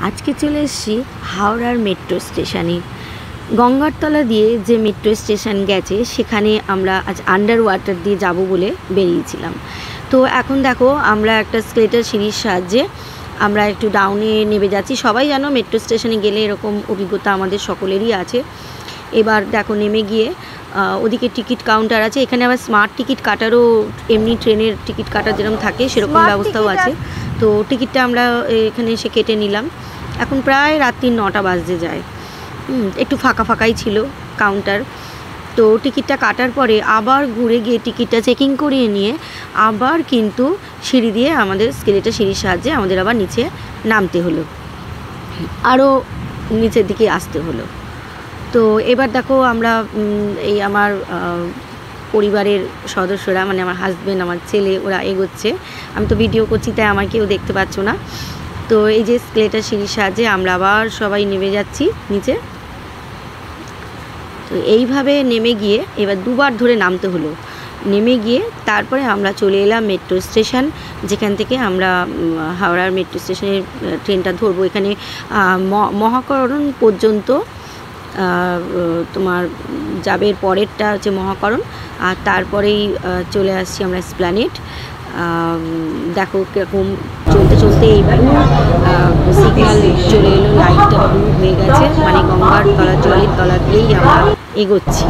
আজকে চলে এসেছি হাওড়ার মেট্রো স্টেশনে। গঙ্গার তলা দিয়ে যে মেট্রো স্টেশন গেছে সেখানে আমরা আজ আন্ডার ওয়াটার দিয়ে যাব বলে বেরিয়েছিলাম। তো এখন দেখো আমরা একটা স্কেলেটর সিঁড়ির সাহায্যে আমরা একটু ডাউনে নেমে যাচ্ছি। সবাই জানো মেট্রো স্টেশনে গেলে এরকম অভিজ্ঞতা আমাদের সকলেরই আছে। এবার দেখো নেমে গিয়ে ওদিকে টিকিট কাউন্টার আছে, এখানে আবার স্মার্ট টিকিট কাটারও, এমনি ট্রেনের টিকিট কাটার যেরকম থাকে সেরকম ব্যবস্থাও আছে। তো টিকিটটা আমরা এখানে এসে কেটে নিলাম। এখন প্রায় রাত্রি 9টা বাজতে যায়, একটু ফাঁকা ফাঁকাই ছিল কাউন্টার। তো টিকিটটা কাটার পরে আবার ঘুরে গিয়ে টিকিটটা চেকিং করিয়ে নিয়ে আবার কিন্তু সিঁড়ি দিয়ে আমাদের স্কেলেটর সিঁড়ির সাহায্যে আমাদের আবার নিচে নামতে হলো, আরও নিচের দিকে আসতে হলো। তো এবার দেখো আমরা এই আমার পরিবারের সদস্যরা, মানে আমার হাজব্যান্ড, আমার ছেলে, ওরা এগোচ্ছে। আমি তো ভিডিও করছি তাই আমার কেউ দেখতে পাচ্ছ না। তো এই যে স্কেলেটর সিঁড়ির সাহায্যে আমরা আবার সবাই নেমে যাচ্ছি নিচে। তো এইভাবে নেমে গিয়ে এবার দুবার ধরে নামতে হলো। নেমে গিয়ে তারপরে আমরা চলে এলাম মেট্রো স্টেশন, যেখান থেকে আমরা হাওড়ার মেট্রো স্টেশনের ট্রেনটা ধরবো। এখানে মহাকরণ পর্যন্ত তোমার যাবে, পরেরটা হচ্ছে মহাকরণ, আর তারপরেই চলে আসছি আমরা এসপ্ল্যানেড। দেখো কীরকম চলতে চলতে এই ব্লু সিগন্যাল চলে এলো, লাইটটা ব্লু হয়ে গেছে, মানে গঙ্গার তলা, জলের তলা দিয়েই আমরা এগোচ্ছি।